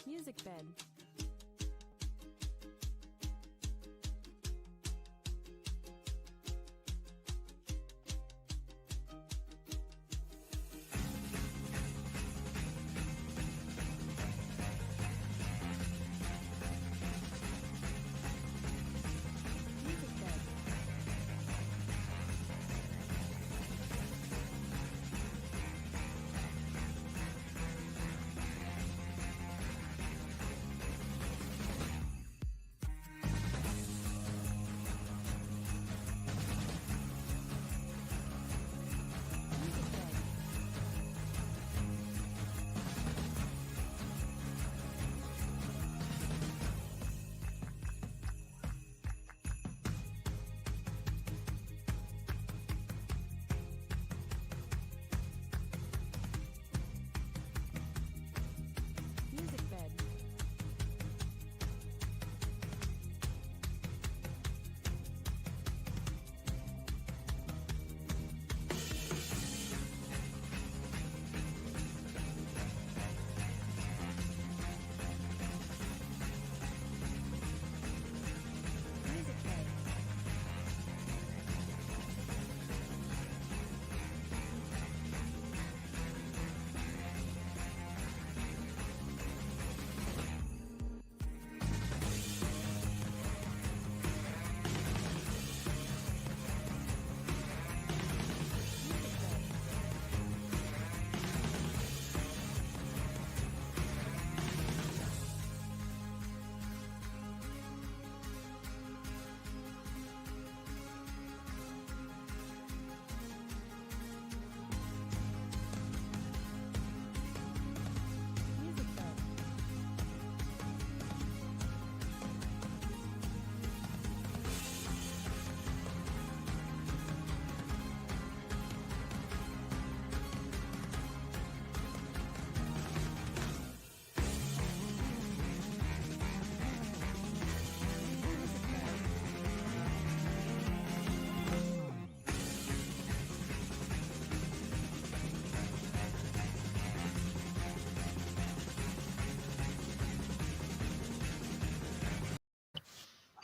Music bed.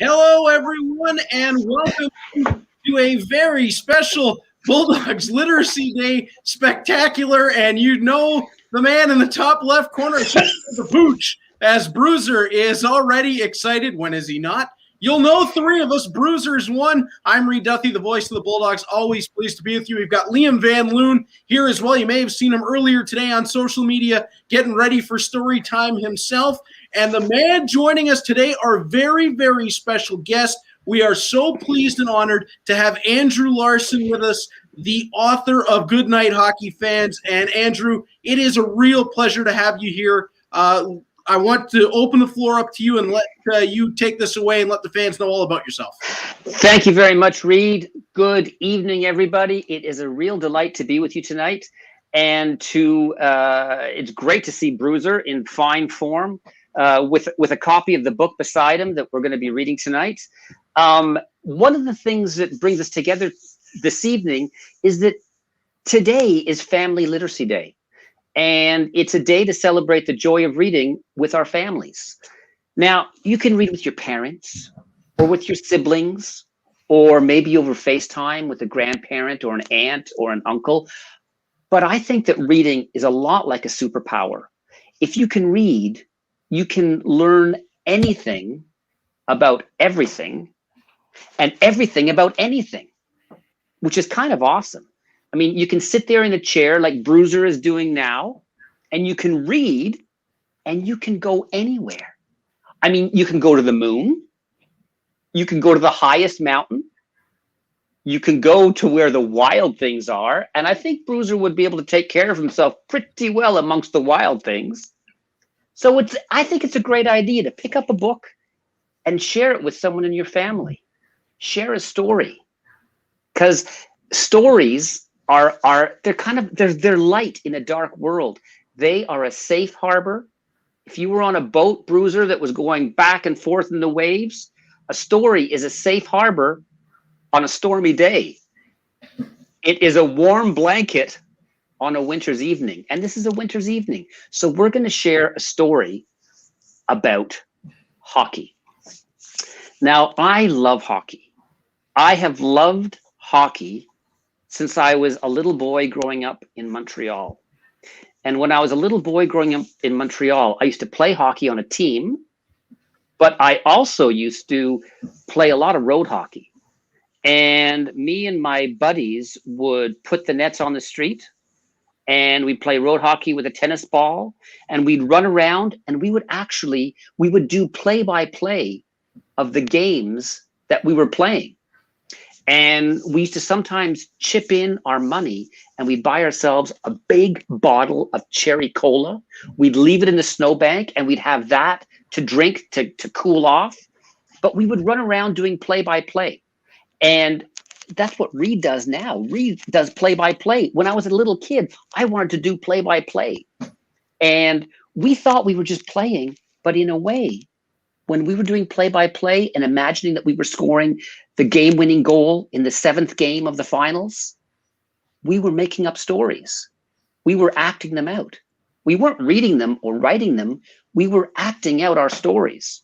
Hello, everyone, and welcome to a very special Bulldogs Literacy Day spectacular. And you know the man in the top left corner, the pooch, as Bruiser is already excited. When is he not? You'll know three of us. Bruiser's one. I'm Duthie, the voice of the Bulldogs. Always pleased to be with you. We've got Liam Van Loon here as well. You may have seen him earlier today on social media getting ready for story time himself. And the man joining us today, our very, very special guest. We are so pleased and honored to have Andrew Larsen with us, the author of Goodnight, Hockey Fans. And Andrew, it is a real pleasure to have you here. I want to open the floor up to you and let you take this away and let the fans know all about yourself. Thank you very much, Reed. Good evening, everybody. It is a real delight to be with you tonight. And it's great to see Bruiser in fine form. With a copy of the book beside him that we're going to be reading tonight. One of the things that brings us together this evening is that today is Family Literacy Day, and it's a day to celebrate the joy of reading with our families. Now, you can read with your parents or with your siblings, or maybe over FaceTime with a grandparent or an aunt or an uncle. But I think that reading is a lot like a superpower. If you can read, you can learn anything about everything and everything about anything, which is kind of awesome. I mean, you can sit there in a chair like Bruiser is doing now, and you can read, and you can go anywhere. I mean, you can go to the moon. You can go to the highest mountain. You can go to where the wild things are. And I think Bruiser would be able to take care of himself pretty well amongst the wild things. So I think it's a great idea to pick up a book and share it with someone in your family. Share a story, because stories they're light in a dark world. They are a safe harbor. If you were on a boat, Bruiser, that was going back and forth in the waves, a story is a safe harbor on a stormy day. It is a warm blanket on a winter's evening, and this is a winter's evening. So we're going to share a story about hockey. Now, I love hockey. I have loved hockey since I was a little boy growing up in Montreal. And when I was a little boy growing up in Montreal, I used to play hockey on a team, but I also used to play a lot of road hockey. And me and my buddies would put the nets on the street, and we'd play road hockey with a tennis ball, and we'd run around, and we would do play-by-play of the games that we were playing. And we used to sometimes chip in our money, and we'd buy ourselves a big bottle of cherry cola. We'd leave it in the snowbank, and we'd have that to drink to cool off. But we would run around doing play-by-play. And that's what Reed does now. Reed does play-by-play. When I was a little kid, I wanted to do play-by-play. And we thought we were just playing, but in a way, when we were doing play-by-play and imagining that we were scoring the game-winning goal in the 7th game of the finals, we were making up stories. We were acting them out. We weren't reading them or writing them. We were acting out our stories.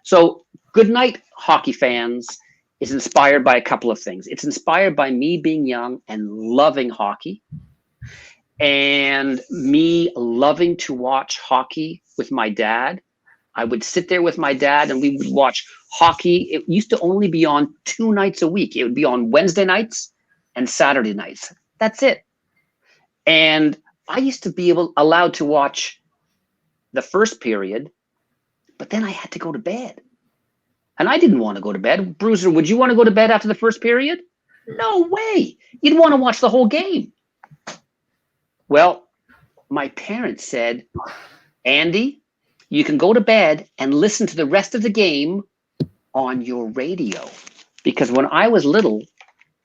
So Goodnight, hockey fans, is inspired by a couple of things. It's inspired by me being young and loving hockey, and me loving to watch hockey with my dad. I would sit there with my dad and we would watch hockey. It used to only be on 2 nights a week. It would be on Wednesday nights and Saturday nights. That's it. And I used to be allowed to watch the first period, but then I had to go to bed. And I didn't want to go to bed. Bruiser, would you want to go to bed after the first period? No way. You'd want to watch the whole game. Well, my parents said, Andy, you can go to bed and listen to the rest of the game on your radio. Because when I was little,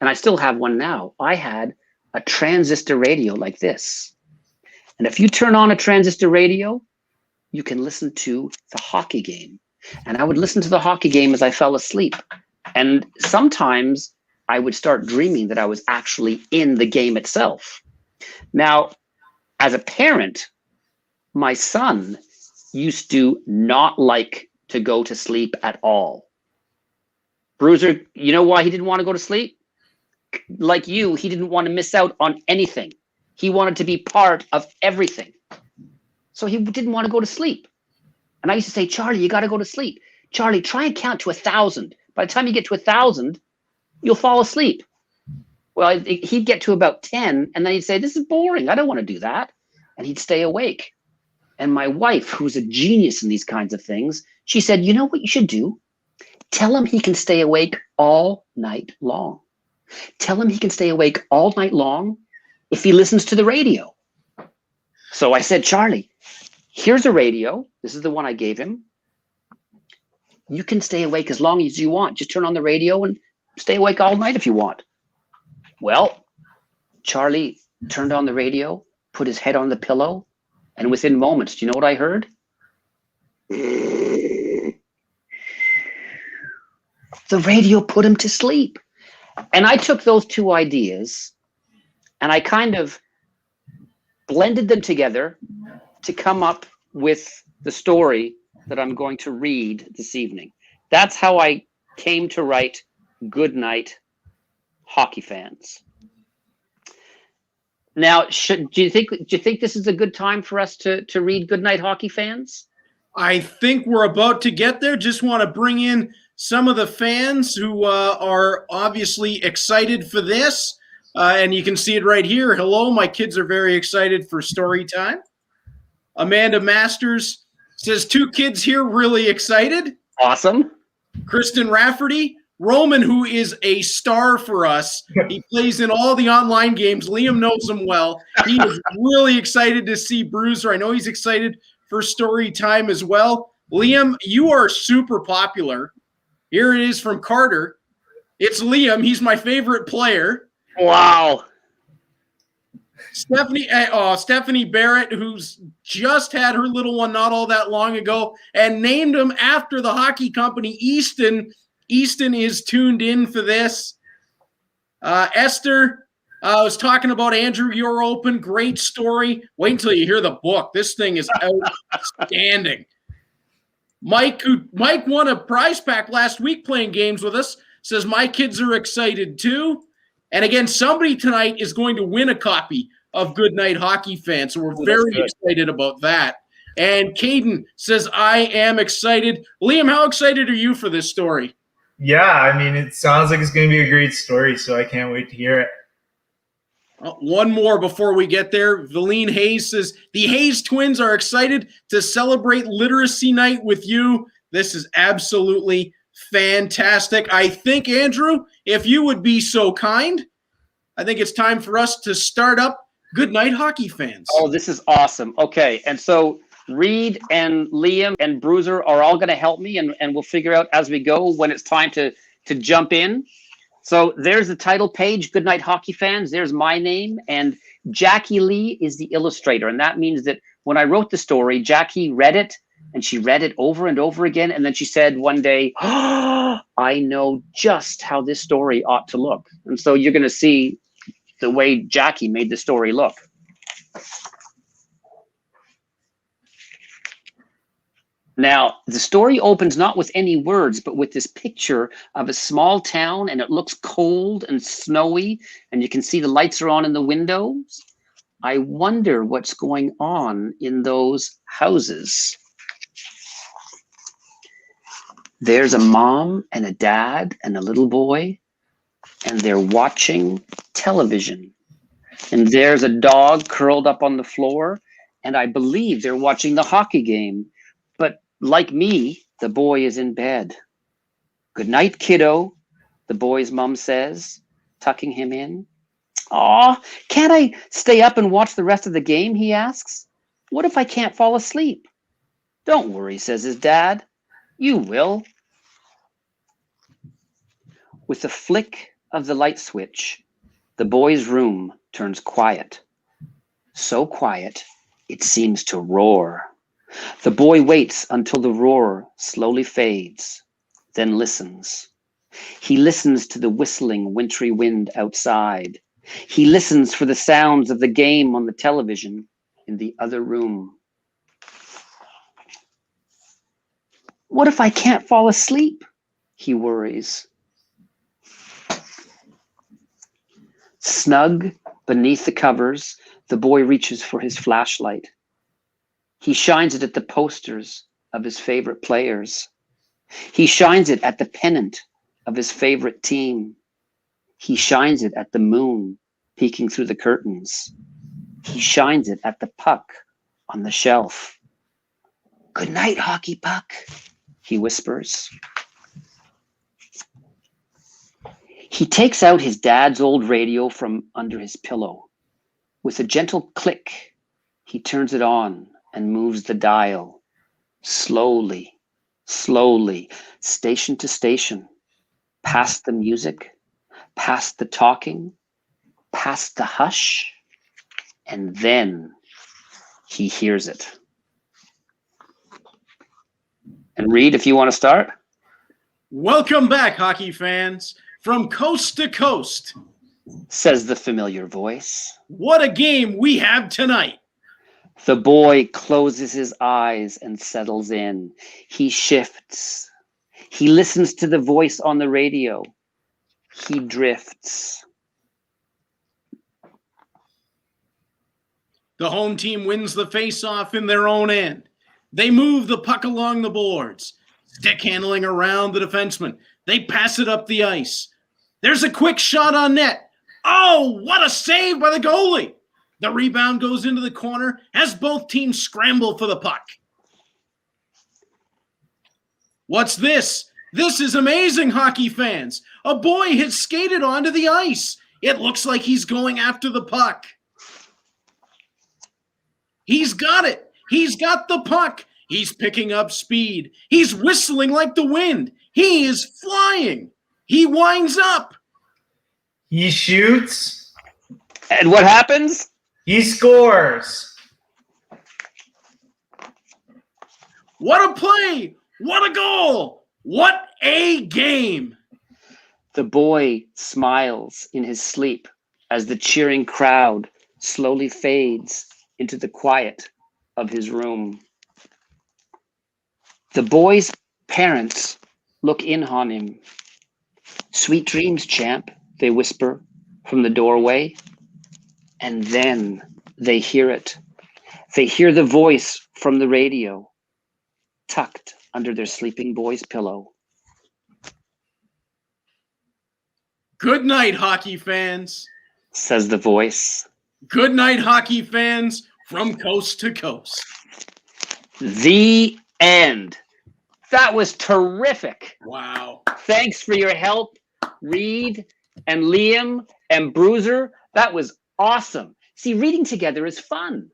and I still have one now, I had a transistor radio like this. And if you turn on a transistor radio, you can listen to the hockey game. And I would listen to the hockey game as I fell asleep. And sometimes I would start dreaming that I was actually in the game itself. Now, as a parent, my son used to not like to go to sleep at all. Bruiser, you know why he didn't want to go to sleep? Like you, he didn't want to miss out on anything. He wanted to be part of everything. So he didn't want to go to sleep. And I used to say, Charlie, you got to go to sleep. Charlie, try and count to 1,000. By the time you get to 1,000, you'll fall asleep. Well, he'd get to about 10, and then he'd say, this is boring. I don't want to do that. And he'd stay awake. And my wife, who's a genius in these kinds of things, she said, you know what you should do? Tell him he can stay awake all night long. Tell him he can stay awake all night long if he listens to the radio. So I said, Charlie, here's a radio. This is the one I gave him. You can stay awake as long as you want. Just turn on the radio and stay awake all night if you want. Well, Charlie turned on the radio, put his head on the pillow, and within moments, do you know what I heard? The radio put him to sleep. And I took those two ideas and I kind of blended them together to come up with the story that I'm going to read this evening. That's how I came to write Goodnight, hockey fans. Now, do you think this is a good time for us to read Goodnight, hockey fans? I think we're about to get there. Just want to bring in some of the fans who are obviously excited for this. And you can see it right here. Hello, my kids are very excited for story time. Amanda Masters says 2 kids here really excited. Awesome. Kristen Rafferty, Roman, who is a star for us. He plays in all the online games. Liam knows him well. He is really excited to see Bruiser. I know he's excited for story time as well. Liam, you are super popular. Here it is from Carter. It's Liam. He's my favorite player. Wow. Stephanie Barrett, who's just had her little one not all that long ago, and named him after the hockey company Easton. Easton is tuned in for this. Esther was talking about Andrew, You're Open. Great story. Wait until you hear the book. This thing is outstanding. Mike won a prize pack last week playing games with us. Says my kids are excited too. And again, somebody tonight is going to win a copy of Goodnight Hockey Fans. So we're very excited about that. And Caden says, I am excited. Liam, how excited are you for this story? Yeah, I mean, it sounds like it's going to be a great story, so I can't wait to hear it. One more before we get there. Valine Hayes says, the Hayes twins are excited to celebrate Literacy Night with you. This is absolutely fantastic. I think, Andrew, if you would be so kind, I think it's time for us to start up Goodnight Hockey Fans. Oh, this is awesome. Okay, and so Reed and Liam and Bruiser are all going to help me, and we'll figure out as we go when it's time to jump in. So there's the title page, Goodnight Hockey Fans. There's my name, and Jackie Lee is the illustrator, and that means that when I wrote the story, Jackie read it, and she read it over and over again, and then she said one day, oh, I know just how this story ought to look. And so you're going to see the way Jackie made the story look. Now, the story opens not with any words, but with this picture of a small town, and it looks cold and snowy, and you can see the lights are on in the windows. I wonder what's going on in those houses. There's a mom and a dad and a little boy, and they're watching television. And there's a dog curled up on the floor, and I believe they're watching the hockey game. But like me, the boy is in bed. Good night, kiddo, the boy's mom says, tucking him in. Aw, can't I stay up and watch the rest of the game, he asks. What if I can't fall asleep? Don't worry, says his dad. You will. With a flick of the light switch, the boy's room turns quiet. So quiet, it seems to roar. The boy waits until the roar slowly fades, then listens. He listens to the whistling wintry wind outside. He listens for the sounds of the game on the television in the other room. What if I can't fall asleep? He worries. Snug beneath the covers, the boy reaches for his flashlight. He shines it at the posters of his favorite players. He shines it at the pennant of his favorite team. He shines it at the moon peeking through the curtains. He shines it at the puck on the shelf. Good night, hockey puck, he whispers. He takes out his dad's old radio from under his pillow. With a gentle click, he turns it on and moves the dial. Slowly, slowly, station to station, past the music, past the talking, past the hush, and then he hears it. And Reed, if you want to start. Welcome back, hockey fans. From coast to coast, says the familiar voice. What a game we have tonight. The boy closes his eyes and settles in. He shifts. He listens to the voice on the radio. He drifts. The home team wins the face-off in their own end. They move the puck along the boards, stick handling around the defenseman. They pass it up the ice. There's a quick shot on net. Oh, what a save by the goalie. The rebound goes into the corner as both teams scramble for the puck. What's this? This is amazing, hockey fans. A boy has skated onto the ice. It looks like he's going after the puck. He's got it. He's got the puck. He's picking up speed. He's whistling like the wind. He is flying. He winds up. He shoots. And what happens? He scores. What a play. What a goal. What a game. The boy smiles in his sleep as the cheering crowd slowly fades into the quiet of his room. The boy's parents look in on him. "Sweet dreams, champ," they whisper from the doorway. And then they hear it. They hear the voice from the radio, tucked under their sleeping boy's pillow. Good night, hockey fans, says the voice. Good night, hockey fans, from coast to coast. The end. That was terrific. Wow. Thanks for your help, Reed and Liam and Bruiser. That was awesome. See, reading together is fun.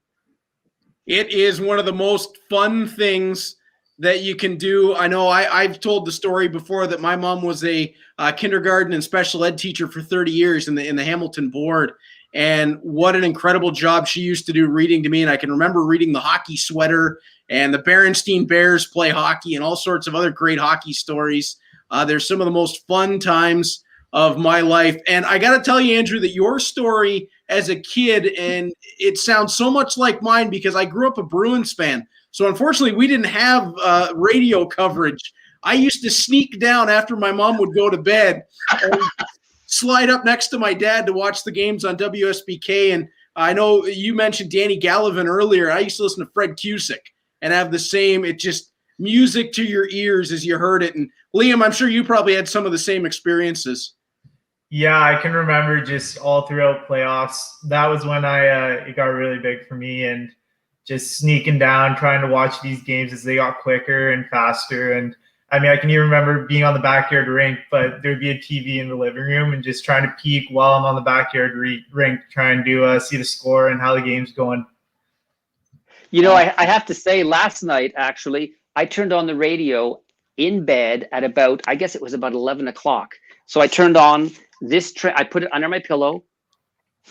It is one of the most fun things that you can do. I know I've told the story before that my mom was a kindergarten and special ed teacher for 30 years in the Hamilton board. And what an incredible job she used to do reading to me. And I can remember reading The Hockey Sweater and the Berenstain Bears Play Hockey and all sorts of other great hockey stories. They're some of the most fun times of my life. And I got to tell you, Andrew, that your story as a kid, and it sounds so much like mine because I grew up a Bruins fan. So unfortunately, we didn't have radio coverage. I used to sneak down after my mom would go to bed and slide up next to my dad to watch the games on WSBK. And I know you mentioned Danny Gallivan earlier. I used to listen to Fred Cusick and have the same, it just music to your ears as you heard it. And Liam, I'm sure you probably had some of the same experiences. Yeah, I can remember just all throughout playoffs. That was when it got really big for me, and just sneaking down, trying to watch these games as they got quicker and faster. And I mean, I can even remember being on the backyard rink, but there'd be a TV in the living room and just trying to peek while I'm on the backyard rink, trying to see the score and how the game's going. You know, I have to say, last night, actually, I turned on the radio in bed at about, I guess it was about 11 o'clock. So I turned on I put it under my pillow,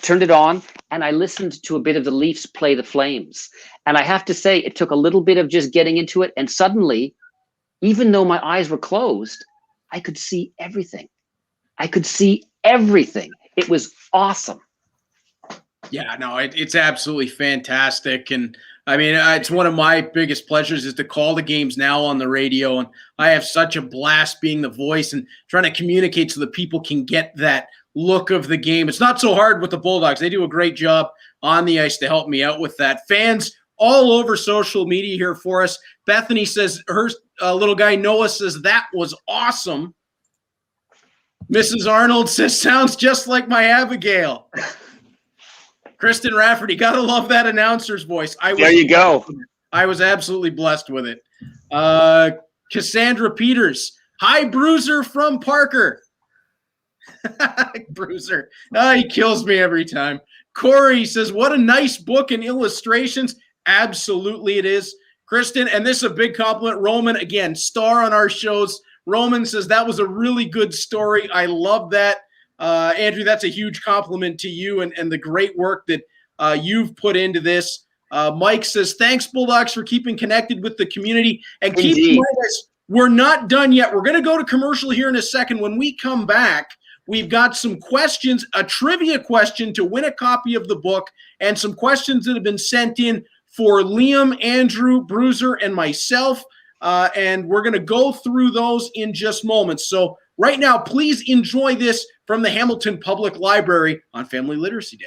turned it on, and I listened to a bit of the Leafs play the Flames. And I have to say, it took a little bit of just getting into it. And suddenly, even though my eyes were closed, I could see everything. It was awesome. Yeah, no, it's absolutely fantastic. And I mean, it's one of my biggest pleasures is to call the games now on the radio. And I have such a blast being the voice and trying to communicate so that people can get that look of the game. It's not so hard with the Bulldogs. They do a great job on the ice to help me out with that. Fans all over social media here for us. Bethany says her little guy Noah says that was awesome. Mrs. Arnold says sounds just like my Abigail. Kristen Rafferty, gotta love that announcer's voice. There you go. I was absolutely blessed with it. Cassandra Peters, hi Bruiser from Parker. Bruiser, he kills me every time. Corey says, what a nice book and illustrations. Absolutely it is. Kristen, and this is a big compliment. Roman, again, star on our shows. Roman says that was a really good story. I love that. Andrew, that's a huge compliment to you and the great work that you've put into this. Mike says, thanks, Bulldogs, for keeping connected with the community. And keep in mind, guys, we're not done yet. We're going to go to commercial here in a second. When we come back, we've got some questions, a trivia question to win a copy of the book, and some questions that have been sent in for Liam, Andrew, Bruiser, and myself. And we're going to go through those in just moments. So right now, please enjoy this from the Hamilton Public Library on Family Literacy Day.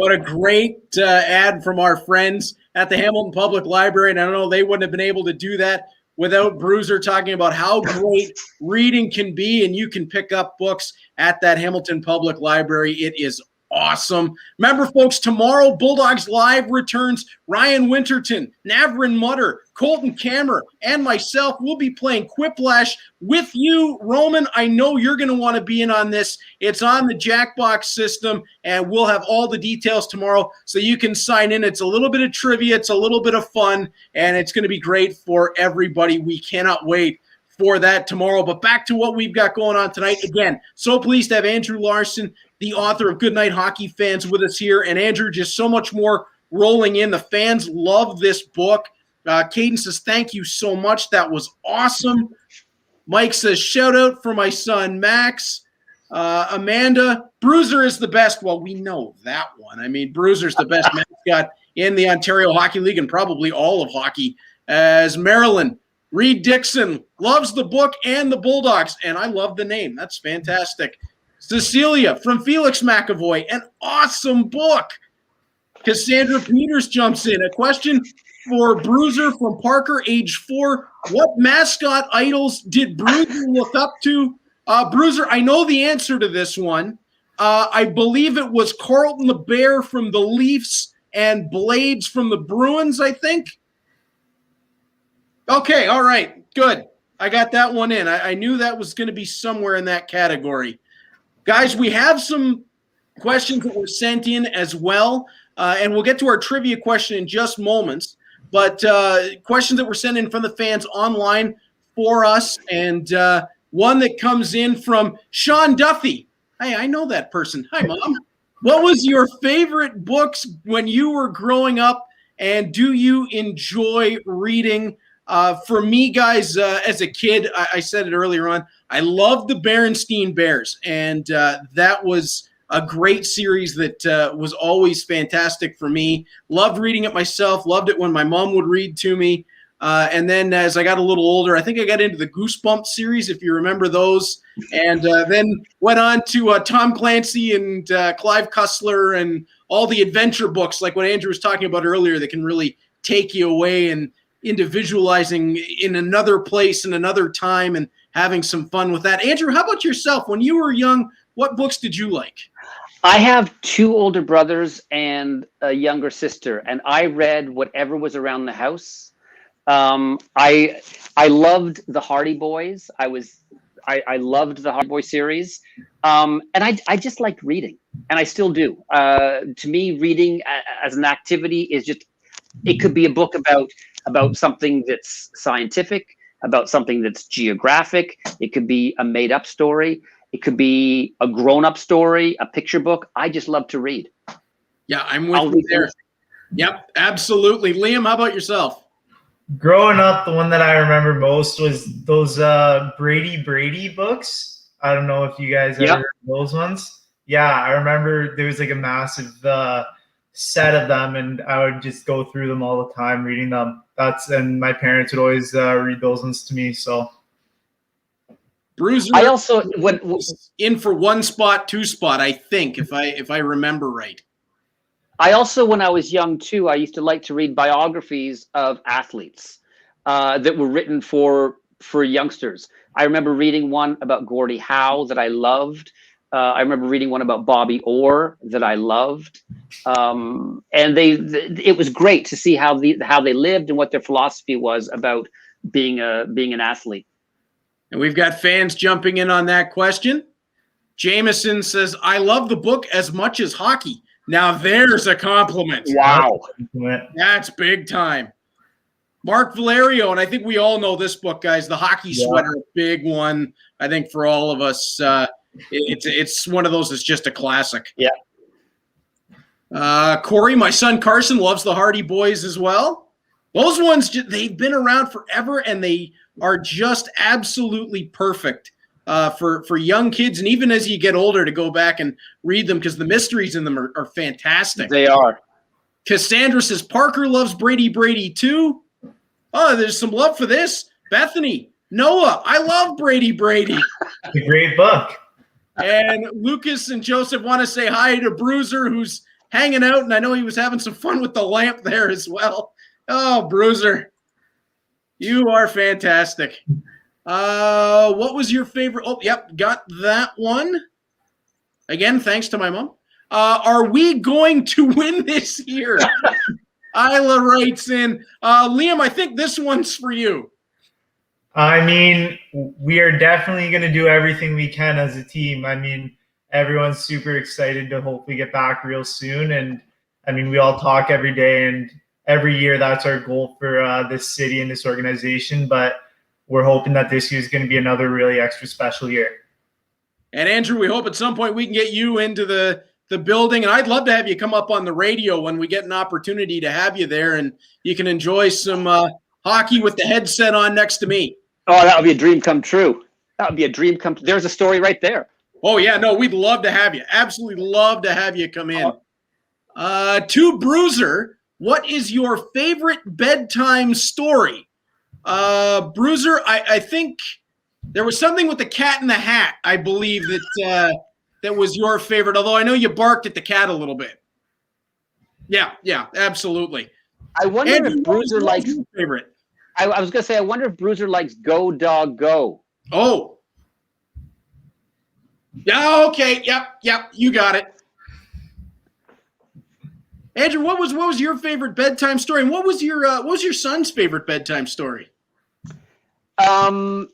What a great ad from our friends at the Hamilton Public Library. And I don't know, they wouldn't have been able to do that without Bruiser talking about how great reading can be. And you can pick up books at that Hamilton Public Library. It is awesome. Remember, folks, tomorrow Bulldogs Live returns. Ryan Winterton, Navrin Mutter, Colton Kammer, and myself will be playing Quiplash with you. Roman, I know you're going to want to be in on this. It's on the Jackbox system, and we'll have all the details tomorrow so you can sign in. It's a little bit of trivia. It's a little bit of fun, and it's going to be great for everybody. We cannot wait for that tomorrow. But back to what we've got going on tonight. Again, so pleased to have Andrew Larsen, the author of Goodnight Hockey Fans, with us here. And Andrew, just so much more rolling in. The fans love this book. Caden says, thank you so much. That was awesome. Mike says, shout out for my son, Max. Amanda, Bruiser is the best. Well, we know that one. I mean, Bruiser's the best mascot in the Ontario Hockey League and probably all of hockey. As Marilyn, Reed Dixon loves the book and the Bulldogs, and I love the name. That's fantastic. Cecilia from Felix McAvoy, an awesome book. Cassandra Peters jumps in. A question for Bruiser from Parker, age 4. What mascot idols did Bruiser look up to? Bruiser, I know the answer to this one. I believe it was Carlton the Bear from the Leafs and Blades from the Bruins, I think. Okay, all right, good. I got that one in. I knew that was going to be somewhere in that category. Guys, we have some questions that were sent in as well, and we'll get to our trivia question in just moments. But questions that were sent in from the fans online for us, and one that comes in from Sean Duthie. Hey, I know that person. Hi, Mom. What was your favorite books when you were growing up, and do you enjoy reading? For me, guys, as a kid, I said it earlier on, I loved the Berenstain Bears, and that was a great series that was always fantastic for me. Loved reading it myself, loved it when my mom would read to me. And then as I got a little older, I think I got into the Goosebumps series, if you remember those, and then went on to Tom Clancy and Clive Cussler and all the adventure books, like what Andrew was talking about earlier, that can really take you away and individualizing in another place and another time and having some fun with that. Andrew, how about yourself? When you were young, what books did you like? I have 2 older brothers and a younger sister, and I read whatever was around the house. I loved the Hardy Boys. I loved the Hardy Boy series, and I just liked reading, and I still do. To me, reading as an activity is just, it could be a book about something that's scientific, about something that's geographic. It could be a made-up story. It could be a grown-up story, a picture book. I just love to read. Yeah, I'm with you there. Yep, absolutely. Liam, how about yourself? Growing up, the one that I remember most was those Brady books. I don't know if you guys ever heard those ones. Yeah, I remember there was like a massive set of them, and I would just go through them all the time reading them. And my parents would always read those ones to me. So Bruiser, I also was in for 1 spot, 2 spot, I think, if I remember right. I also, when I was young too, I used to like to read biographies of athletes that were written for youngsters. I remember reading one about Gordie Howe that I loved. I remember reading one about Bobby Orr that I loved, and it was great to see how they lived and what their philosophy was about being an athlete. And we've got fans jumping in on that question. Jameson says, "I love the book as much as hockey." Now there's a compliment. Wow, that's big time. Mark Valerio, and I think we all know this book, guys. The Hockey Sweater, big one. I think for all of us. It's one of those that's just a classic. Yeah. Corey, my son Carson loves the Hardy Boys as well. Those ones, they've been around forever, and they are just absolutely perfect for young kids, and even as you get older, to go back and read them, because the mysteries in them are fantastic. They are. Cassandra says, Parker loves Brady too. Oh, there's some love for this. Bethany, Noah, I love Brady. It's a great book. And Lucas and Joseph want to say hi to Bruiser, who's hanging out, and I know he was having some fun with the lamp there as well. Oh, Bruiser, you are fantastic. What was your favorite? Oh, yep, got that one. Again, thanks to my mom. Are we going to win this year? Isla writes in. Liam, I think this one's for you. I mean, we are definitely going to do everything we can as a team. I mean, everyone's super excited to hopefully get back real soon. And I mean, we all talk every day, and every year that's our goal for this city and this organization. But we're hoping that this year is going to be another really extra special year. And Andrew, we hope at some point we can get you into the building. And I'd love to have you come up on the radio when we get an opportunity to have you there, and you can enjoy some hockey with the headset on next to me. Oh, that would be a dream come true. That would be a dream come true. There's a story right there. Oh, yeah. No, we'd love to have you. Absolutely love to have you come in. To Bruiser, what is your favorite bedtime story? Bruiser, I think there was something with the Cat in the Hat, I believe, that was your favorite, although I know you barked at the cat a little bit. Yeah, absolutely. I wonder if Bruiser likes your favorite. I was going to say, I wonder if Bruiser likes Go Dog Go. Oh. Yeah, okay. Yep, you got it. Andrew, what was your favorite bedtime story? And what was your son's favorite bedtime story? My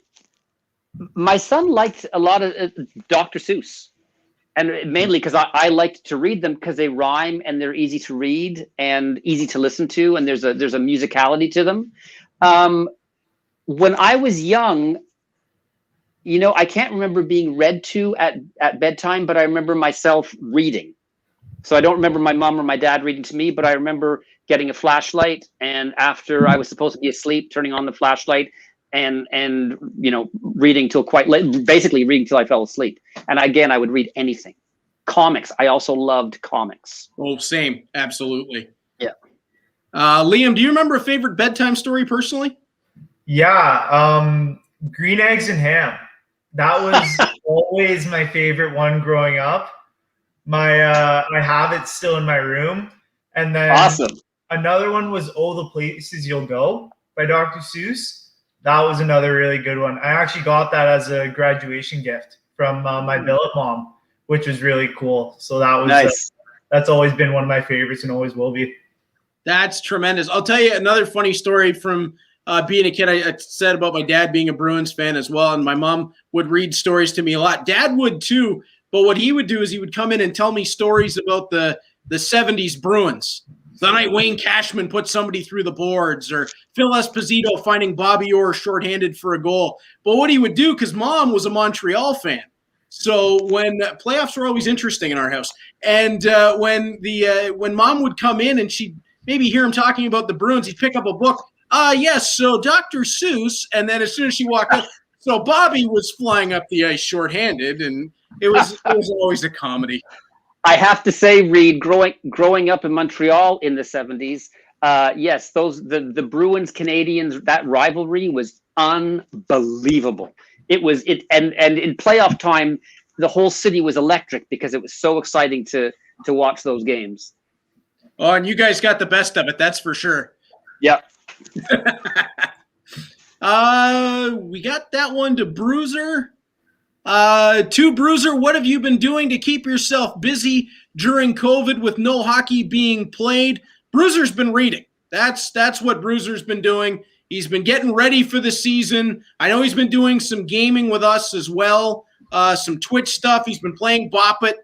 son liked a lot of Dr. Seuss, and mainly because I liked to read them because they rhyme and they're easy to read and easy to listen to, and there's a musicality to them. When I was young, I can't remember being read to at bedtime, but I remember myself reading. So I don't remember my mom or my dad reading to me, but I remember getting a flashlight, and after I was supposed to be asleep, turning on the flashlight and reading till quite late, basically reading till I fell asleep. And again, I would read anything. Comics. I also loved comics. Oh, same. Absolutely. Yeah. Liam, do you remember a favorite bedtime story personally? Yeah. Green Eggs and Ham. That was always my favorite one growing up. I have it still in my room. And then awesome. Another one was Oh, the Places You'll Go by Dr. Seuss. That was another really good one. I actually got that as a graduation gift from my billet mom, which was really cool. So that was nice. That's always been one of my favorites and always will be. That's tremendous. I'll tell you another funny story from being a kid. I said about my dad being a Bruins fan as well, and my mom would read stories to me a lot. Dad would too, but what he would do is he would come in and tell me stories about the 70s Bruins. The night Wayne Cashman put somebody through the boards, or Phil Esposito finding Bobby Orr shorthanded for a goal. But what he would do, because Mom was a Montreal fan, so when playoffs were always interesting in our house, and when Mom would come in and she'd maybe hear him talking about the Bruins, he'd pick up a book. Yes, so Dr. Seuss, and then as soon as she walked up, so Bobby was flying up the ice shorthanded, and it was always a comedy. I have to say, Reed, growing up in Montreal in the 70s, yes, the Bruins Canadians, that rivalry was unbelievable. And in playoff time, the whole city was electric because it was so exciting to watch those games. Oh, and you guys got the best of it, that's for sure. Yep. We got that one to Bruiser. To Bruiser, what have you been doing to keep yourself busy during COVID with no hockey being played? Bruiser's been reading. That's what Bruiser's been doing. He's been getting ready for the season. I know he's been doing some gaming with us as well, some Twitch stuff. He's been playing Bop It.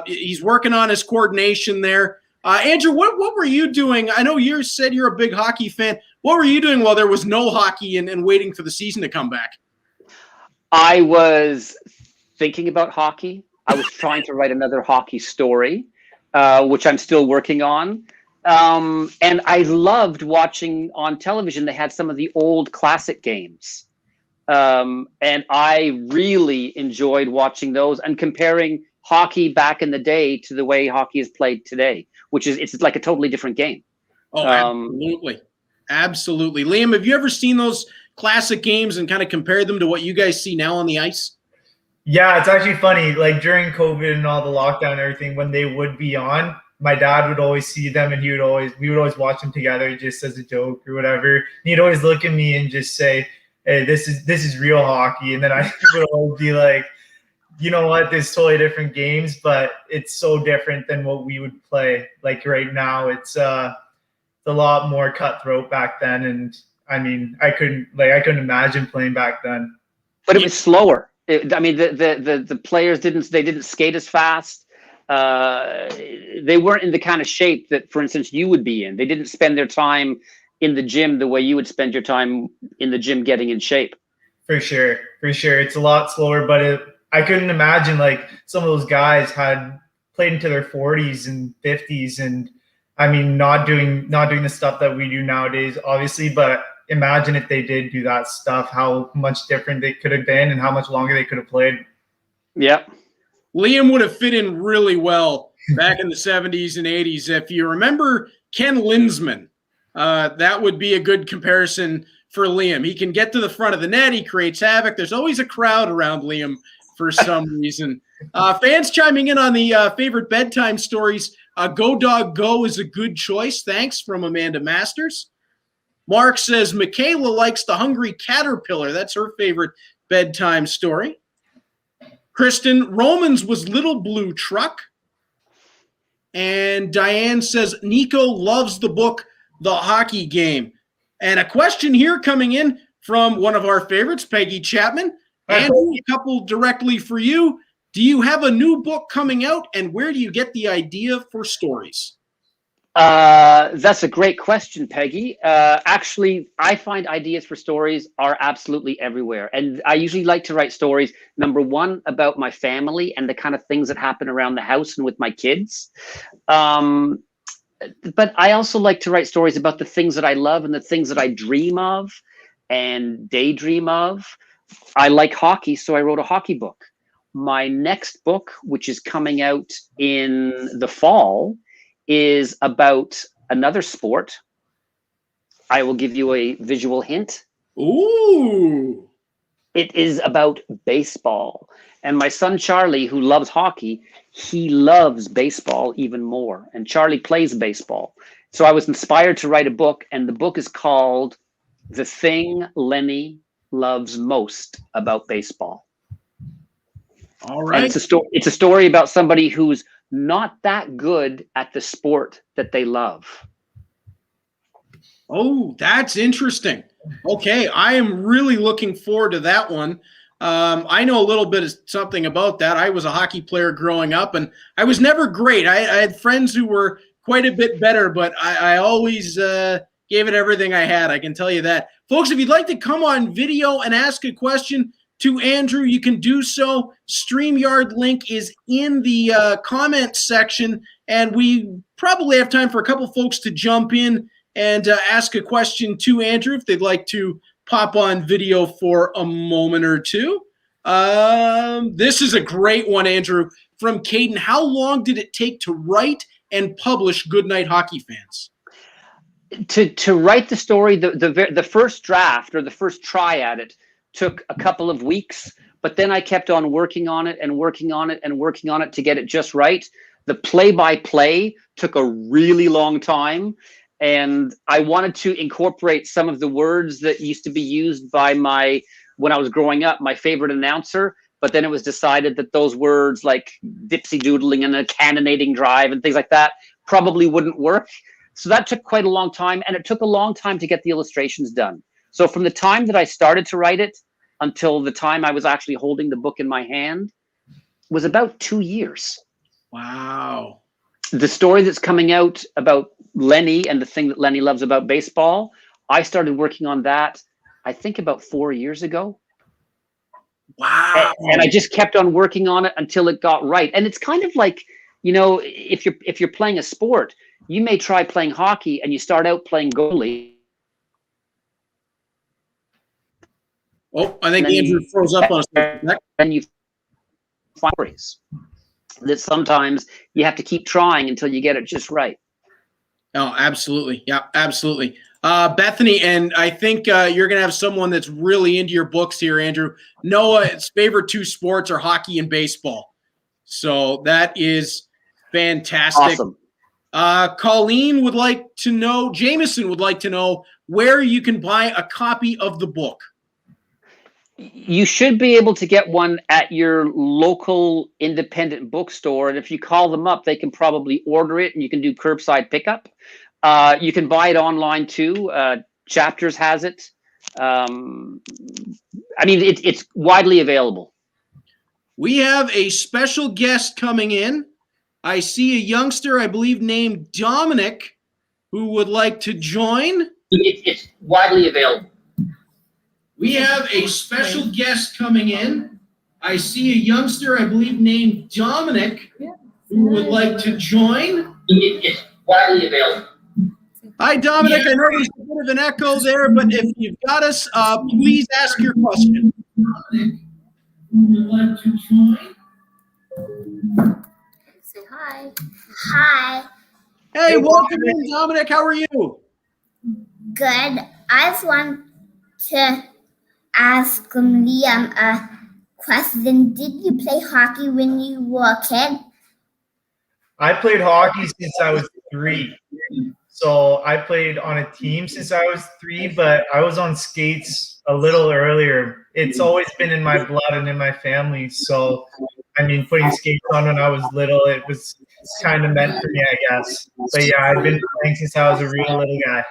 He's working on his coordination there. Andrew, what were you doing? I know you said you're a big hockey fan. What were you doing while there was no hockey and waiting for the season to come back? I was thinking about hockey. I was trying to write another hockey story, which I'm still working on. And I loved watching on television. They had some of the old classic games. And I really enjoyed watching those and comparing hockey back in the day to the way hockey is played today, it's like a totally different game. Oh, absolutely. Absolutely. Liam, have you ever seen those classic games and kind of compared them to what you guys see now on the ice? Yeah, it's actually funny. Like during COVID and all the lockdown and everything, when they would be on, my dad would always see them, and we would always watch them together just as a joke or whatever. And he'd always look at me and just say, "Hey, this is real hockey." And then I would always be like, you know what, there's totally different games, but it's so different than what we would play. Like right now, it's a lot more cutthroat back then. And I mean, I couldn't imagine playing back then. But it was slower. The players didn't skate as fast. They weren't in the kind of shape that, for instance, you would be in. They didn't spend their time in the gym the way you would spend your time in the gym getting in shape. For sure. It's a lot slower, but I couldn't imagine like some of those guys had played into their 40s and 50s, and I mean, not doing the stuff that we do nowadays, obviously, but imagine if they did do that stuff, how much different they could have been and how much longer they could have played. Yep. Liam would have fit in really well back in the 70s and 80s. If you remember Ken Linsman, that would be a good comparison for Liam. He can get to the front of the net. He creates havoc. There's always a crowd around Liam for some reason. Fans chiming in on the favorite bedtime stories. Go Dog Go is a good choice. Thanks, from Amanda Masters. Mark says Michaela likes The Hungry Caterpillar. That's her favorite bedtime story. Kristen, Romans was Little Blue Truck. And Diane says Nico loves the book The Hockey Game. And a question here coming in from one of our favorites, Peggy Chapman. And a couple directly for you. Do you have a new book coming out, and where do you get the idea for stories? That's a great question, Peggy. Actually, I find ideas for stories are absolutely everywhere. And I usually like to write stories, number one, about my family and the kind of things that happen around the house and with my kids. But I also like to write stories about the things that I love and the things that I dream of and daydream of. I like hockey, so I wrote a hockey book. My next book, which is coming out in the fall, is about another sport. I will give you a visual hint. Ooh. It is about baseball. And my son, Charlie, who loves hockey, he loves baseball even more. And Charlie plays baseball. So I was inspired to write a book, and the book is called The Thing Lenny Loves Most About Baseball. All right. And it's a story about somebody who's not that good at the sport that they love. Oh, that's interesting. Okay, I am really looking forward to that one. I know a little bit of something about that. I was a hockey player growing up, and I was never great. I had friends who were quite a bit better, but I always gave it everything I had. I can tell you that. Folks, if you'd like to come on video and ask a question to Andrew, you can do so. StreamYard link is in the comments section, and we probably have time for a couple folks to jump in and ask a question to Andrew if they'd like to pop on video for a moment or two. This is a great one, Andrew, from Caden. How long did it take to write and publish Goodnight Hockey Fans? To write the story, the first draft or the first try at it took a couple of weeks, but then I kept on working on it and working on it and working on it to get it just right. The play-by-play took a really long time, and I wanted to incorporate some of the words that used to be used by when I was growing up, my favorite announcer, but then it was decided that those words like dipsy doodling and a cannonading drive and things like that probably wouldn't work. So that took quite a long time, and it took a long time to get the illustrations done. So from the time that I started to write it until the time I was actually holding the book in my hand was about 2 years. Wow. The story that's coming out about Lenny and the thing that Lenny loves about baseball, I started working on that, I think, about 4 years ago. Wow. And I just kept on working on it until it got right. And it's kind of like, you know, if you're playing a sport, you may try playing hockey and you start out playing goalie. Oh, I think Andrew froze up on us. And you find stories that sometimes you have to keep trying until you get it just right. Oh, absolutely. Yeah, absolutely. Bethany, and I think you're going to have someone that's really into your books here, Andrew. Noah's favorite two sports are hockey and baseball. So that is fantastic. Awesome. Colleen would like to know, Jameson would like to know where you can buy a copy of the book. You should be able to get one at your local independent bookstore. And if you call them up, they can probably order it and you can do curbside pickup. You can buy it online too. Chapters has it. I mean, it's widely available. We have a special guest coming in. I see a youngster, I believe, named Dominic, who would like to join. It's widely available. We have a special guest coming in. I see a youngster, I believe, named Dominic, who would like to join. It's widely available. Hi, Dominic. I know there's a bit of an echo there, but if you've got us, please ask your question. Dominic, who would like to join? Say hi. Hi. Hey, welcome in, Dominic. How are you? Good. I just want to ask Liam a question. Did you play hockey when you were a kid? I played hockey since I was 3. So I played on a team since I was 3, but I was on skates a little earlier. It's always been in my blood and in my family. So, I mean, putting skates on when I was little, it was kind of meant for me, I guess. But yeah, I've been playing since I was a real little guy.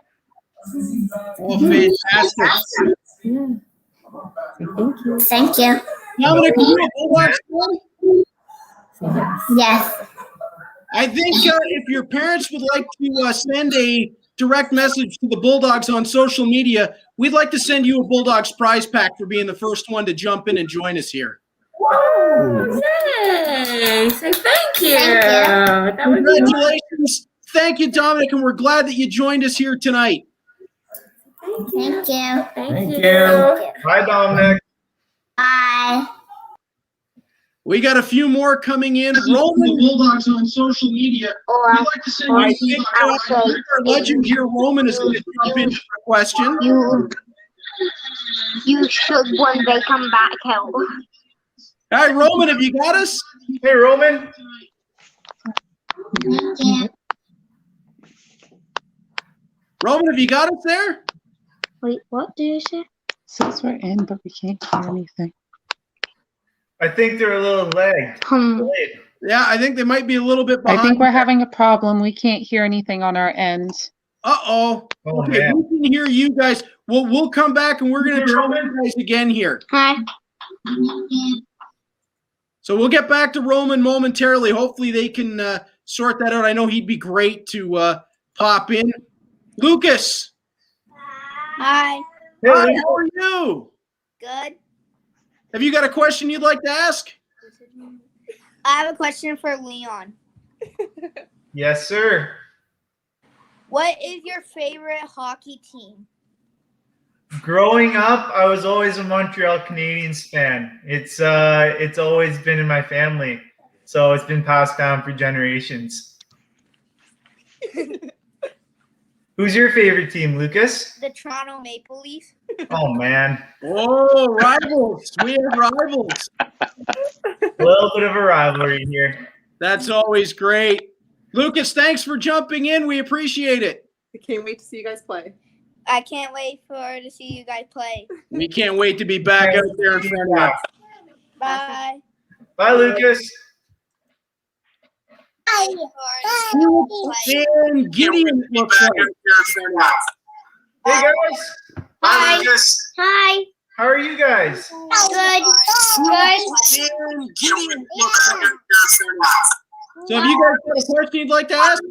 Oh, fantastic. Thank you. Dominic, are you a Bulldogs fan? Yes. I think if your parents would like to send a direct message to the Bulldogs on social media, we'd like to send you a Bulldogs prize pack for being the first one to jump in and join us here. Whoa, nice. Thank you. Thank That would be Congratulations. Thank you, Dominic, and we're glad that you joined us here tonight. Thank you. Thank you. Bye, Dominic. Bye. We got a few more coming in. Roman Bulldogs on social media. We'd like to send I you our legend here. Roman is going to jump in for a question. You should one day come back out. Hi, Roman, have you got us? Hey, Roman. Roman, have you got us there? Wait, what did you say? Says we're in, but we can't hear anything. I think they're a little lagged. Delayed. Yeah, I think they might be a little bit behind. I think we're having a problem. We can't hear anything on our end. Uh-oh. Oh, Okay, man. we can hear you guys. We'll come back and we're going to try you guys again here. Hi. So we'll get back to Roman momentarily. Hopefully they can sort that out. I know he'd be great to pop in. Lucas. Hi. Hi, how are you? Good. Have you got a question you'd like to ask? I have a question for Leon. Yes, sir. What is your favorite hockey team? Growing up, I was always a Montreal Canadiens fan. It's always been in my family, so it's been passed down for generations. Who's your favorite team, Lucas? The Toronto Maple Leafs. Oh man, Oh, rivals. We have rivals. a little bit of a rivalry here. That's always great. Lucas, thanks for jumping in. We appreciate it. I can't wait to see you guys play. I can't wait to see you guys play. We can't wait to be back out there in front of you. Bye. Bye, Lucas. And Gideon looks like. Hey guys. Hi. Lucas. Hi. How are you guys? Good. And Gideon looks like. So have you guys got a question you'd like to ask?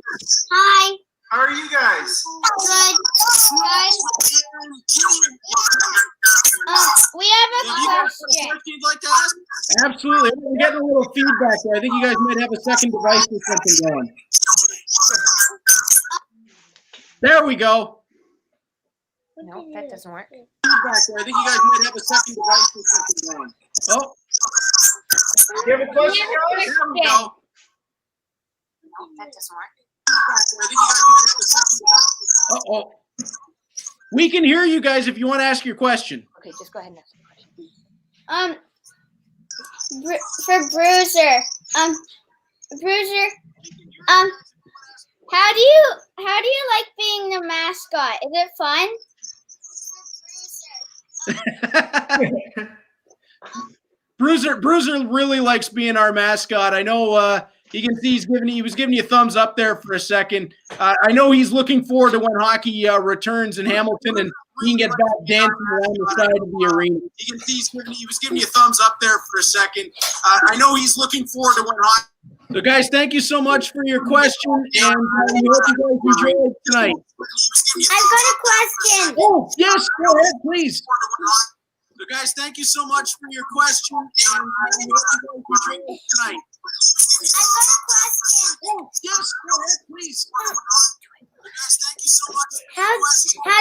Hi. How are you guys? Good. We have a Have you guys got a question. question you'd like to ask? Absolutely. We're getting a little feedback there. I think you guys might have a second device or something going. There we go. No, that doesn't work. Feedback there. I think you guys might have a second device or something going. Oh, You have a question, guys? there we go. No, that doesn't work. I think you guys might have a second device. Uh-oh. We can hear you guys if you want to ask your question. Okay, just go ahead and ask the question. For Bruiser. Bruiser. How do you like being the mascot? Is it fun? Bruiser really likes being our mascot. I know you can see he was giving you a thumbs up there for a second. I know he's looking forward to when hockey returns in Hamilton and he can get back dancing around the side of the arena. You can see he was giving you a thumbs up there for a second. I know he's looking forward to when hockey. So, guys, thank you so much for your question, and we hope you guys enjoyed tonight. I've got a question. Oh, yes, go ahead, please. So, guys, thank you so much for your question, and we hope you guys enjoyed tonight. I've got a question. Oh, yes, go ahead, please. Guys, thank you so much. How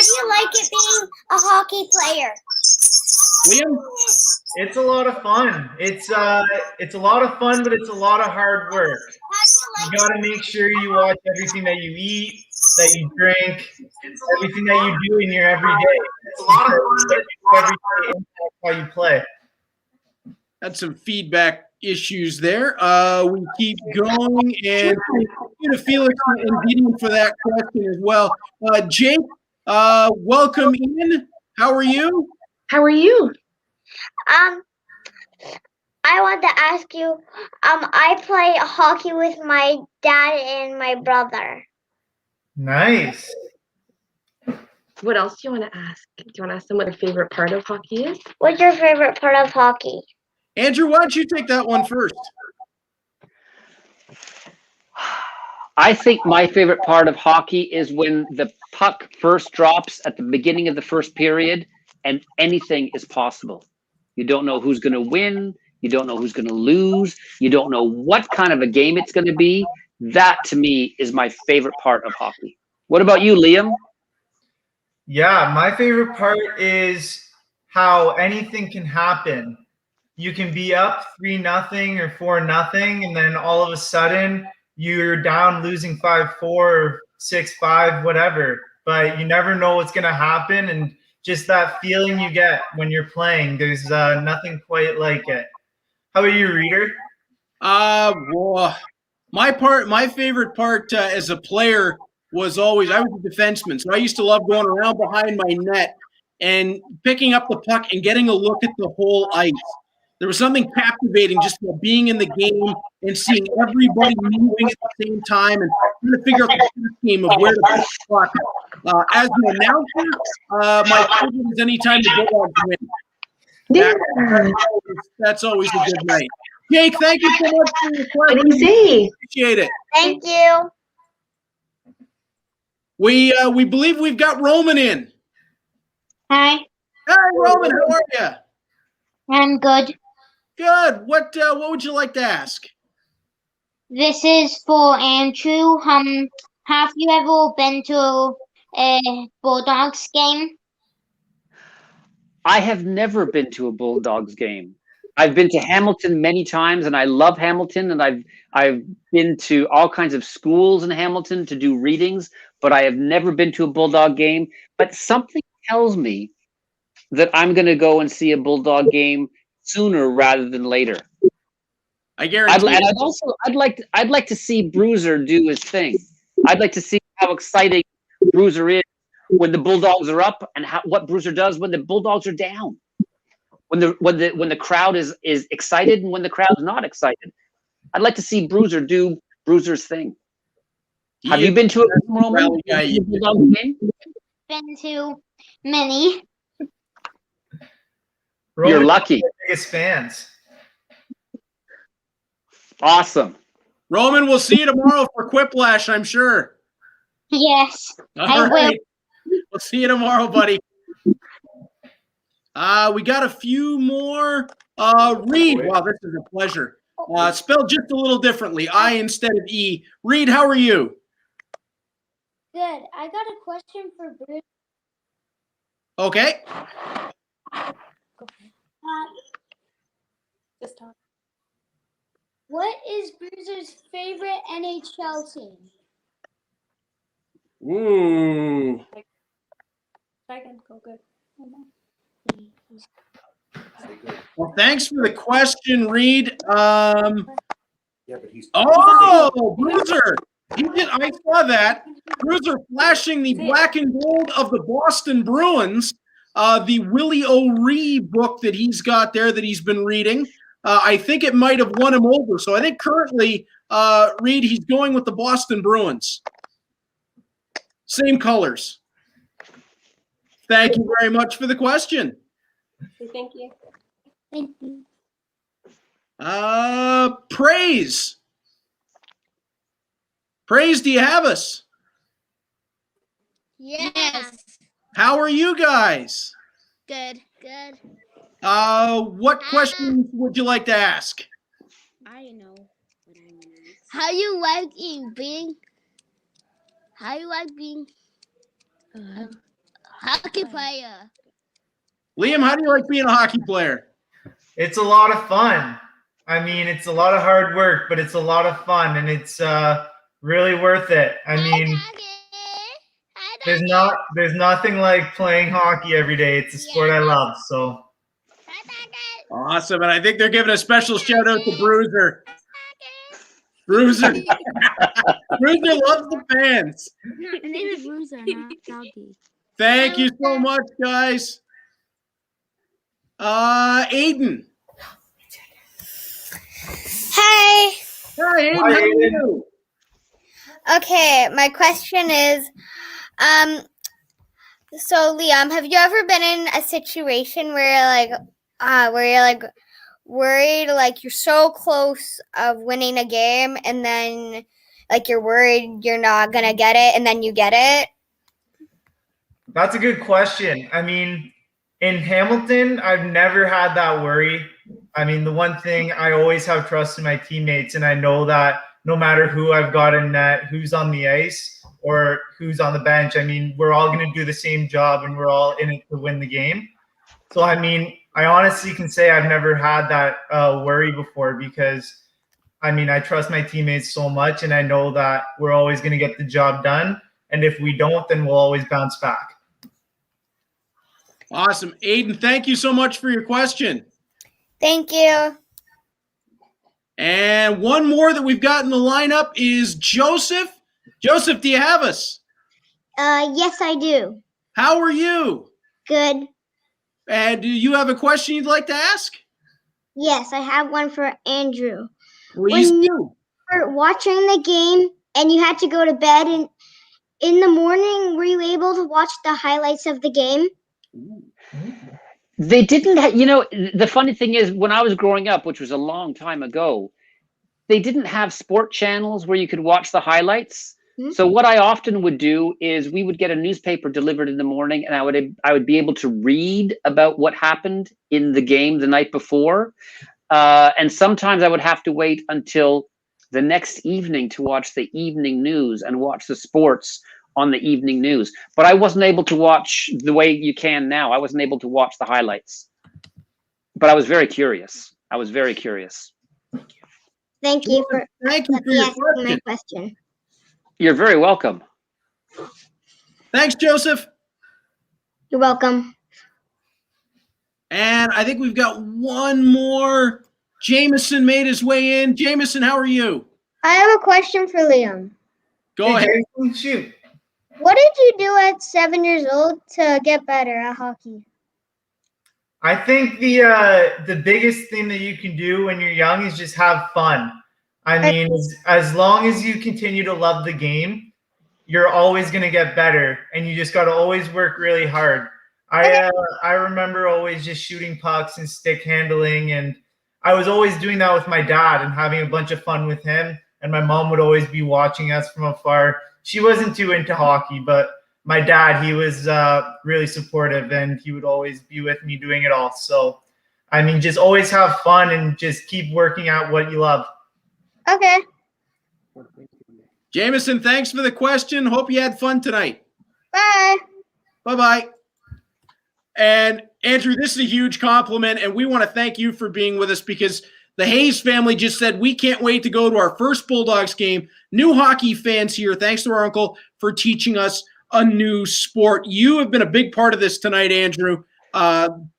do you like it being a hockey player? Liam? It's a lot of fun. It's a lot of fun, but it's a lot of hard work. How do You got to make sure you watch everything that you eat, that you drink, everything that you do in your everyday. It's a lot of fun, but every day impacts how you play. Had some feedback issues there. We keep going, and thank you to Felix and Gideon for that question as well. Jake, welcome in. How are you? How are you? I want to ask you, I play hockey with my dad and my brother. Nice. What else do you want to ask? Do you want to ask them what their favorite part of hockey is? What's your favorite part of hockey? Andrew, why don't you take that one first? I think my favorite part of hockey is when the puck first drops at the beginning of the first period and anything is possible. You don't know who's going to win. You don't know who's going to lose. You don't know what kind of a game it's going to be. That, to me, is my favorite part of hockey. What about you, Liam? Yeah, my favorite part is how anything can happen. You can be up 3-0 or 4-0, and then all of a sudden you're down losing 5-4 or 6-5, whatever. But you never know what's going to happen, and just that feeling you get when you're playing, there's nothing quite like it. How about you, Reader? Well, my favorite part as a player was always, I was a defenseman, so I used to love going around behind my net and picking up the puck and getting a look at the whole ice. There was something captivating just about being in the game and seeing everybody moving at the same time and trying to figure out the scheme of where to put the puck. As an announcer, my favorite is anytime the Bulldogs win. That's always a good night. Jake, thank you so much for your question. What do you say? Appreciate it. Thank you. We believe we've got Roman in. Hi, Hi, Roman. How are you? I'm good. Good. What would you like to ask? This is for Andrew. Have you ever been to a Bulldogs game? I have never been to a Bulldogs game. I've been to Hamilton many times, and I love Hamilton, and I've been to all kinds of schools in Hamilton to do readings, but I have never been to a Bulldog game. But something tells me that I'm going to go and see a Bulldog game sooner rather than later. I guarantee. I'd like to see Bruiser do his thing. I'd like to see how exciting Bruiser is when the Bulldogs are up, and what Bruiser does when the Bulldogs are down. When the crowd is excited and when the crowd's not excited. I'd like to see Bruiser do Bruiser's thing. Have you been to a Roman? Bulldog game? Been to many. You're lucky. Biggest fans. Awesome. Roman, we'll see you tomorrow for Quiplash, I'm sure. Yes, All I right. We'll see you tomorrow, buddy. We got a few more. Reed, wow, this is a pleasure. Spelled just a little differently, I instead of E. Reed, how are you? Good. I got a question for Bruce. Okay. Just talk. What is Bruiser's favorite NHL team? Ooh. Second, go good. Well, thanks for the question, Reed. Yeah, but he's. Oh, Bruiser. He did. I saw that. Bruiser flashing the black and gold of the Boston Bruins, the Willie O'Ree book that he's got there that he's been reading. I think it might have won him over. So I think currently, Reed, he's going with the Boston Bruins. Same colors. Thank you very much for the question. Thank you. Thank you. Praise. Praise, do you have us? Yes. How are you guys? Good. Good. What questions would you like to ask? I know what I'm gonna ask. How you like being a hockey player? Liam, how do you like being a hockey player? It's a lot of fun. I mean, it's a lot of hard work, but it's a lot of fun, and it's really worth it. I mean, there's nothing like playing hockey every day. It's a sport I love. So Awesome, and I think they're giving a special shout out to Bruiser. Bruiser, Bruiser loves the fans. My name is Bruiser, not Doggy. Thank you so much, guys. Aiden. Hi. Hi, Aiden. Hi, How are Aiden. you? Okay, my question is, so Liam, have you ever been in a situation where you're like worried, like you're so close of winning a game, and then like you're worried you're not gonna get it, and then you get it? that's a good question. I mean, in Hamilton, I've never had that worry. I mean, the one thing, I always have trust in my teammates, and I know that no matter who I've got in net, who's on the ice or who's on the bench, I mean, we're all going to do the same job, and we're all in it to win the game. So, I mean, I honestly can say I've never had that worry before, because, I mean, I trust my teammates so much, and I know that we're always going to get the job done. And if we don't, then we'll always bounce back. Awesome. Aiden, thank you so much for your question. Thank you. And one more that we've got in the lineup is Joseph. Joseph, do you have us? Yes, I do. How are you? Good. And do you have a question you'd like to ask? Yes, I have one for Andrew. Please When do. We're watching the game and you had to go to bed, and in the morning, were you able to watch the highlights of the game? They didn't have, the funny thing is, when I was growing up, which was a long time ago, they didn't have sport channels where you could watch the highlights. Hmm. So what I often would do is we would get a newspaper delivered in the morning, and I would be able to read about what happened in the game the night before. And sometimes I would have to wait until the next evening to watch the evening news and watch the sports on the evening news. But I wasn't able to watch the way you can now. I wasn't able to watch the highlights. But I was very curious. Thank you for Thank you for your asking my question. question. You're very welcome. Thanks, Joseph. You're welcome. And I think we've got one more. Jameson made his way in. Jameson, how are you? I have a question for Liam. Go Hey, ahead. Jason, shoot. What did you do at 7 years old to get better at hockey? I think the biggest thing that you can do when you're young is just have fun. I mean, as long as you continue to love the game, you're always going to get better, and you just got to always work really hard. I remember always just shooting pucks and stick handling, and I was always doing that with my dad and having a bunch of fun with him. And my mom would always be watching us from afar. She wasn't too into hockey, but my dad, he was really supportive, and he would always be with me doing it all. So, I mean, just always have fun and just keep working out what you love. Okay. Jameson, thanks for the question. Hope you had fun tonight. Bye. Bye-bye. And Andrew, this is a huge compliment, and we want to thank you for being with us, because the Hayes family just said, we can't wait to go to our first Bulldogs game. New hockey fans here. Thanks to our uncle for teaching us a new sport. You have been a big part of this tonight, Andrew,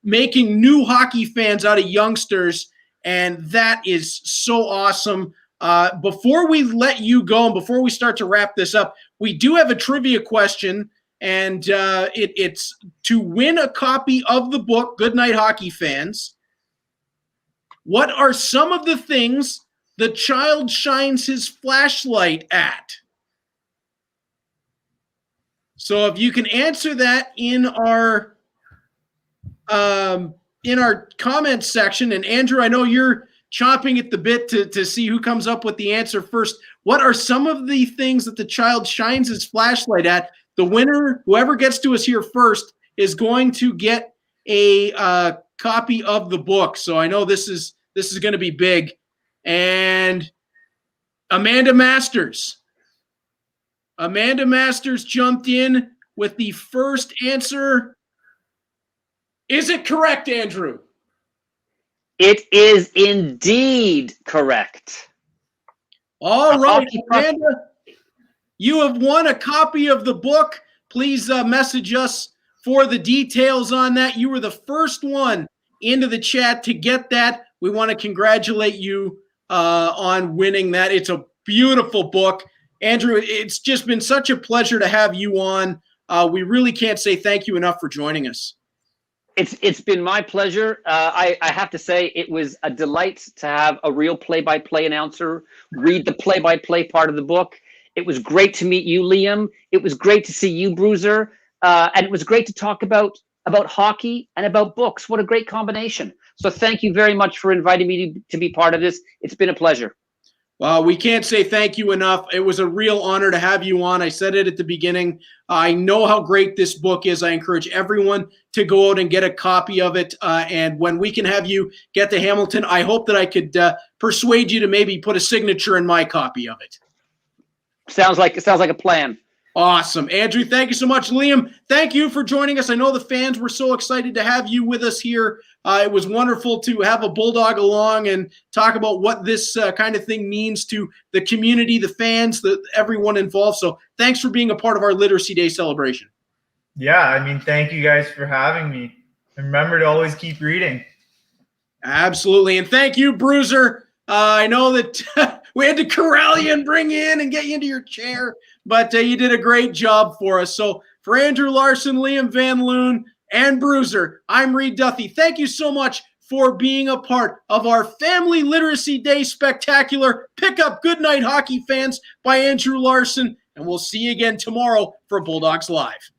making new hockey fans out of youngsters, and that is so awesome. Before we let you go and before we start to wrap this up, we do have a trivia question, and it's to win a copy of the book, Goodnight Hockey Fans. What are some of the things the child shines his flashlight at? So if you can answer that in our comments section, and Andrew, I know you're chomping at the bit to see who comes up with the answer first. What are some of the things that the child shines his flashlight at? The winner, whoever gets to us here first, is going to get a copy of the book. So I know this is going to be big. And Amanda Masters jumped in with the first answer. Is it correct, Andrew? It is indeed correct. All right, Amanda, you have won a copy of the book. Please message us for the details on that. You were the first one into the chat to get that. We want to congratulate you on winning that. It's a beautiful book. Andrew, it's just been such a pleasure to have you on. We really can't say thank you enough for joining us. It's been my pleasure. I have to say it was a delight to have a real play-by-play announcer read the play-by-play part of the book. It was great to meet you, Liam. It was great to see you, Bruiser. And it was great to talk about hockey and about books. What a great combination. So thank you very much for inviting me to be part of this. It's been a pleasure. Well, we can't say thank you enough. It was a real honor to have you on. I said it at the beginning. I know how great this book is. I encourage everyone to go out and get a copy of it. And when we can have you get to Hamilton, I hope that I could persuade you to maybe put a signature in my copy of it. Sounds like a plan. Awesome. Andrew, thank you so much. Liam, thank you for joining us. I know the fans were so excited to have you with us here. It was wonderful to have a Bulldog along and talk about what this kind of thing means to the community, the fans, everyone involved. So thanks for being a part of our Literacy Day celebration. Yeah, I mean, thank you guys for having me. And remember to always keep reading. Absolutely. And thank you, Bruiser. I know that we had to corral you and bring you in and get you into your chair, but you did a great job for us. So for Andrew Larsen, Liam Van Loon, and Bruiser, I'm Reed Duthie. Thank you so much for being a part of our Family Literacy Day Spectacular. Pick up Goodnight Hockey Fans by Andrew Larsen, and we'll see you again tomorrow for Bulldogs Live.